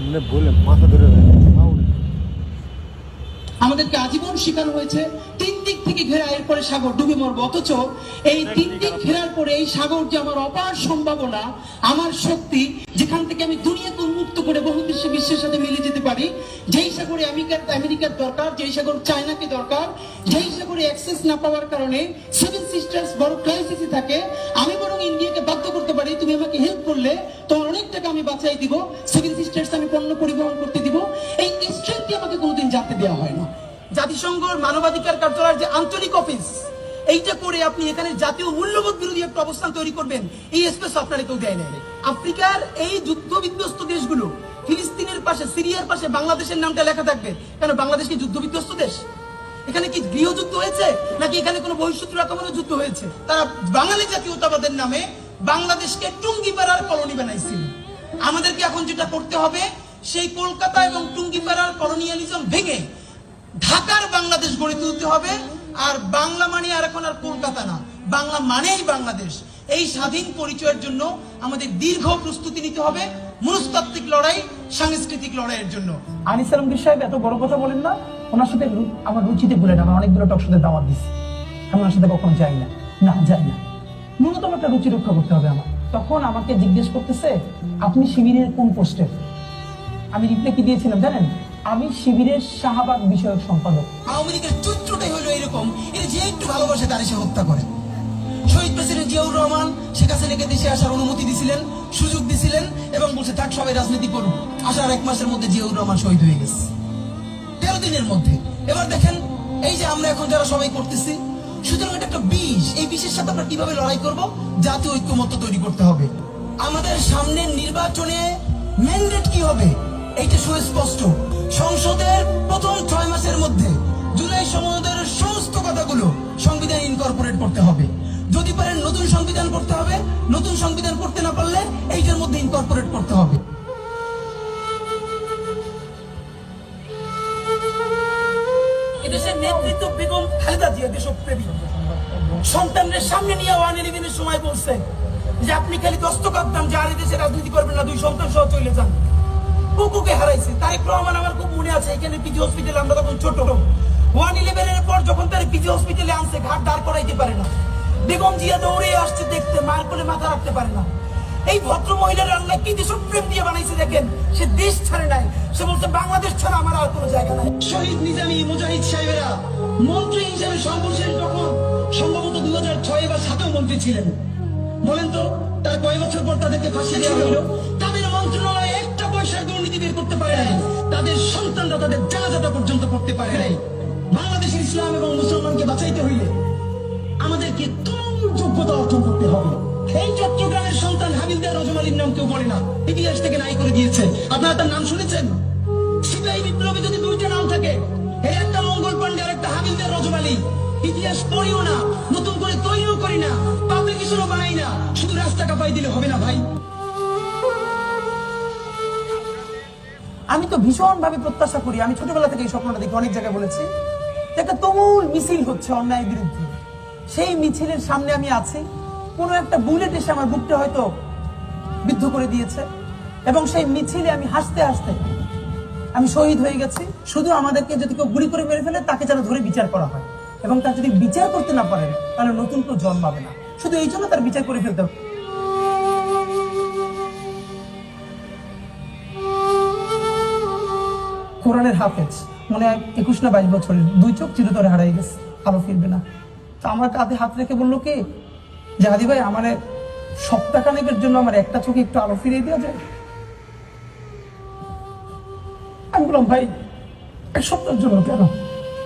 সামনে বলে মাথা ধরে আমাদেরকে আজীবন শিকার হয়েছে তিন দিক থেকে ঘেরা, এরপরে সাগর ডুবে মরবো। অথচ এই তিন দিক ঘেরার পরে এই সাগর যে আমার অপার সম্ভাবনা, আমার শক্তি, যেখান থেকে আমি দুনিয়াকে উন্মুক্ত করে বহু দেশে বিশ্বের সাথে মিলে যেতে পারি, যেই সাগরে আমেরিকার দরকার, যেই সাগর চায়নাকে দরকার, যেই সাগরে অ্যাক্সেস না পাওয়ার কারণে সেভেন সিস্টার্স বড় ক্রাইসিসে থাকে, আমি বরং ইন্ডিয়াকে বাধ্য করতে পারি, তুমি আমাকে হেল্প করলে তোমার অনেক টাকা আমি বাঁচাই দিব, সেভেন সিস্টার্স আমি পণ্য পরিবহন করতে দিব। এই স্ট্রেংথটি আমাকে কোনোদিন জানতে দেওয়া হয় না। জাতিসংঘের মানবাধিকার কার্যালয়ের যে আঞ্চলিক অফিস, এইটা করে আপনি এখানে জাতীয় মূল্যবোধ বিরোধী একটা অবস্থান তৈরি করবেন, এই স্পেস আপনারা কেউ দেয় নাই। আফ্রিকার এই যুদ্ধ বিধ্বস্ত দেশগুলো, ফিলিস্তিনের পাশে, সিরিয়ার পাশে বাংলাদেশের নামটা লেখা থাকবে কেন? বাংলাদেশ কি যুদ্ধ বিধ্বস্ত দেশ? এখানে কি গৃহযুদ্ধ হয়েছে, নাকি এখানে কোনো বহিঃশত্রু আক্রমণের যুদ্ধ হয়েছে? তারা বাঙালি জাতীয়তাবাদের নামে বাংলাদেশকে টুঙ্গিপাড়ার কলোনি বানাইছিল। আমাদেরকে এখন যেটা করতে হবে, সেই কলকাতা এবং টুঙ্গিপাড়ার কলোনিয়ালিজম ভেঙে ঢাকার বাংলাদেশ গড়ে তুলতে হবে। আর বাংলা মানে আর এখন আর কলকাতা না, বাংলা মানেই বাংলাদেশ। এই স্বাধীন পরিচয়ের জন্য আমাদের দীর্ঘ প্রস্তুতি নিতে হবে, মনস্তাত্ত্বিক লড়াই, সাংস্কৃতিক লড়াইয়ের জন্য। আনিস আলমগীর সাহেব এত বড় কথা বলেন না, ওনার সাথে আমার রুচিতে বলেন, আমার অনেকগুলো টকশোতে দাওয়াত দিচ্ছি, আমি ওনার সাথে কখনো যাই না, যাই না। ন্যূনতম একটা রুচি রক্ষা করতে হবে আমার। তখন আমাকে জিজ্ঞেস করতেছে, আপনি শিবিরের কোন পোস্টে? আমি রিপ্লাই কি দিয়েছিলাম জানেন? আমি শিবিরের শাহবাগ বিষয়ক সম্পাদক। আওয়ামী লীগের চরিত্রটাই হলো এরকম, এর যে একটু ভালোবাসে তার সে হত্যা করে। শহীদ প্রেসিডেন্ট জিয়াউর রহমান শেখ হাসিনাকে দেশে আসার অনুমতি দিছিলেন, সুযোগ দিছিলেন এবং বলছে থাক সবাই রাজনীতি করুন। আসার 1 মাসের মধ্যে জিয়াউর রহমান শহীদ হয়ে গেছে, 13 দিনের মধ্যে। এবার দেখেন এই যে আমরা এখন যারা সবাই করতেছি, সুতরাং এটা একটা বিষ। এই বিষের সাথে আমরা কিভাবে লড়াই করব? জাতীয় ঐক্যমত্য তৈরি করতে হবে। আমাদের সামনের নির্বাচনে ম্যান্ডেট কি হবে এইটা সুস্পষ্ট। সংসদের প্রথম 6 মাসের মধ্যে জুলাই সনদের সমস্ত কথাগুলো সংবিধান ইনকর্পোরেট করতে হবে। যদি পারেন নতুন সংবিধান করতে হবে, নতুন সংবিধান করতে না পারলে এইটার মধ্যে ইনকর্পোরেট করতে হবে। এদেশের নেতৃত্ব বেগম খালেদা জিয়া দেশপ্রেমী, সন্তানদের সামনে নিয়ে 111-এর সময় বলছে যে আপনি খালি দস্তখত দেন, যে আর দেশে রাজনীতি করবেন না, 2 সন্তান সহ চলে যান। কুকুকে হারাইছে। তারেক রহমান আমার খুব মনে আছে, এখানে পিজি হসপিটালে আমরা তখন ছোট, 111-এর পর যখন তার পিজি হসপিটালে আনছে, ঘাট দাঁড় করাইতে পারে না, বেগম জিয়া দৌড়ে আসছে দেখতে, মার কোলে মাথা রাখতে পারে না। এই ভদ্র মহিলার আল্লাহ কি দেশপ্রেম দিয়ে বানাইছে দেখেন। সে দেশ ছাড়ে নাই, সে বলছে বাংলাদেশ ছাড়া আমার আর কোনো জায়গা নাই। শহীদ নিজামী মুজাহিদ সাহেবেরা মন্ত্রী হিসেবে সর্বশেষ যখন সম্ভবত 2006 বা 2007 মন্ত্রী ছিলেন, বলেন তো তার কয় বছর পর তাদেরকে ফাঁসি দেওয়া হলো? তাদের মন্ত্রণালয়ে একটা পয়সার দুর্নীতি বের করতে পারে নাই, তাদের সন্তানরা তাদের জানাজাটা পর্যন্ত করতে পারে নাই। বাংলাদেশের ইসলাম এবং মুসলমানকে বাঁচাইতে হইলে আমাদেরকে তুমুল যোগ্যতা অর্জন করতে হবে। এই চট্টগ্রামের সন্তান হাবিলদার রজম আলীর নাম কেউ বলে না, ইতিহাস থেকে নাই করে দিয়েছে। আপনারা তার নাম শুনেছেন? সিপাহী বিপ্লবী যদি 2টা নাম থাকে, এই একটা মঙ্গল পান্ডে আর একটা হাবিলদার রজম আলী, ইতিহাস পড়িও না, নতুন করে তৈরিও করি না, পাবলিকেশনও বানাই না, শুধু রাস্তা কাঁপাই দিলে হবে না ভাই। আমি তো ভীষণ ভাবে প্রত্যাশা করি, আমি ছোটবেলা থেকে এই স্বপ্নটা দেখি, অনেক জায়গায় বলেছি, একটা তুমুল মিছিল হচ্ছে অন্যায়ের বিরুদ্ধে। সেই মিছিলের সামনে আমি আছি, কোন একটা বুলেট এসে আমার বুকটা হয়তো বিদ্ধ করে দিয়েছে, এবং সেই মিছিলে আমি হাসতে হাসতে আমি শহীদ হয়ে গেছি। শুধু আমাদেরকে যদি কেউ গুলি করে মেরে ফেলে, তাকে যেন ধরে বিচার করা হয়, এবং তার যদি বিচার করতে না পারেন তাহলে নতুন কেউ জন্মাবে না। শুধু এই জন্য তার বিচার করে ফেলতে হবে। কোরআনের হাফেজ, মনে হয় 21 না 22 বছরের, 2 চোখ চিরতরে হারাই গেছে, আলো ফিরবে না। তো আমার কাঁধে হাত রেখে বললো কি যে হাদি ভাই, আমার সপ্তাহখানেকের জন্য আমার একটা চোখে একটু আলো ফিরিয়ে দেওয়া যায়? আমি বললাম ভাই 1 সপ্তাহের জন্য কেন?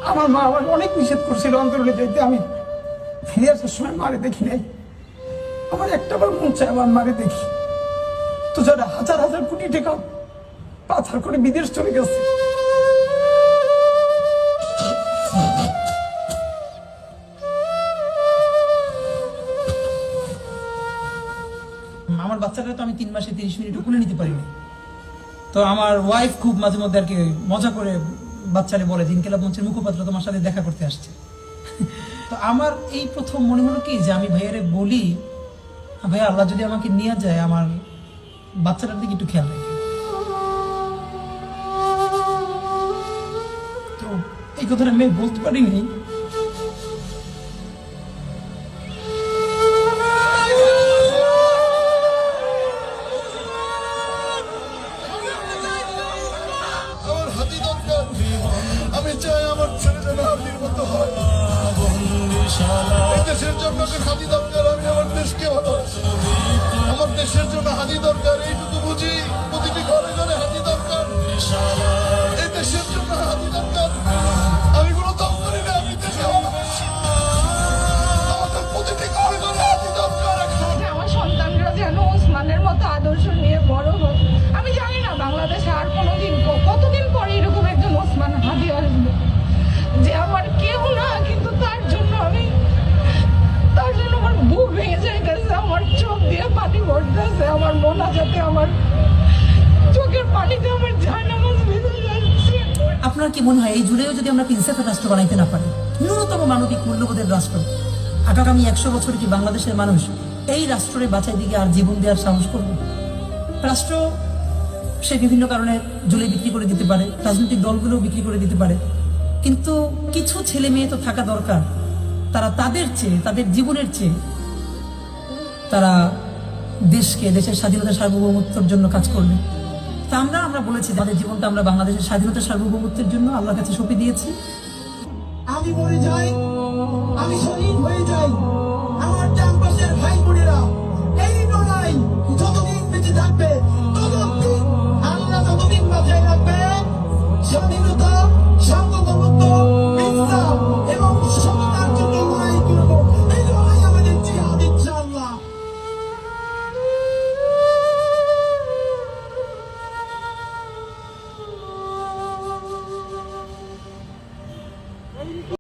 আমার মা আমার অনেক নিষেধ করছিল অন্তরণে যাইতে, আমি ফিরে আসার সময় মারে দেখি নাই। আমার একটাবার মন চায় আমার মারে দেখি। তো যারা হাজার হাজার কোটি টাকা পাচার করে বিদেশ চলে গেছে, আমার বাচ্চাটা তো আমি 3 মাসে 30 মিনিট কোলে নিতে পারিনি। তো আমার ওয়াইফ খুব মাঝে মধ্যে আর কি মজা করে বাচ্চারে বলে, দিনকেলা মঞ্চের মুখপাত্র তোমার সাথে দেখা করতে আসছে। তো আমার এই প্রথম মনে হলো কি যে আমি ভাইয়ারে বলি, ভাইয়া আল্লাহ যদি আমাকে নিয়ে যায়, আমার বাচ্চাটার দিকে একটু খেয়াল রাখে। এই কথাটা মেয়ে বলতে পারিনি। আমার হাতি দরকার, আমি চাই আমার ছেলে যেন হাতির মতো হয়। এই দেশের জন্য হাতি দরকার, আমি আমার দেশকে ভালোবাসি, আমার দেশের জন্য হাতি দরকার, এইটুকু বুঝি। প্রতিটি ঘরে ঘরে হাতি দরকার, এই দেশের জন্য হাতি দরকার। আমি কোনো দম করি না, আমি দেশে ভালোবাসি, আমাদের প্রতিটি ঘরে ঘরে হাতি দরকার। যে আমার সন্তানরা যেন ওসমানের মতো আদর্শ নিয়ে বড় হোক। আমি জানি না বাংলাদেশে আর কোনোদিন কতদিন পরে এরকম একজন ওসমান হাদি আসবে, যে আমার কেউ না, কিন্তু তার জন্য আমার বুক ভেঙে যাইতেছে, আমার চোখ দিয়ে পানি পড়তেছে, আমার মোনাজাতে আমার চোখের পানিতে আমার জায়নামাজ ভিজে যাচ্ছে। আপনার কি মনে হয় এই জুড়েও যদি আমরা ইনসাফের রাষ্ট্র বানাইতে না পারি, ন্যূনতম মানবিক মূল্যবোধের রাষ্ট্র, আগামী 100 বছর কি বাংলাদেশের মানুষ এই রাষ্ট্রের বাঁচাই দিকে আর জীবন দেওয়ার সাহস করবে? রাষ্ট্র সে বিভিন্ন কারণে জুলে বিক্রি করে দিতে পারে, রাজনৈতিক দলগুলো বিক্রি করে দিতে পারে, কিন্তু কিছু ছেলে মেয়ে তো থাকা দরকার, তারা তাদের চেয়ে, তাদের জীবনের চেয়ে তারা দেশকে, দেশের স্বাধীনতা সার্বভৌমত্বের জন্য কাজ করবে। তা আমরা বলেছি যে আমাদের জীবনটা আমরা বাংলাদেশের স্বাধীনতা সার্বভৌমত্বের জন্য আল্লাহর কাছে সঁপে দিয়েছি। আমি মরে যাই,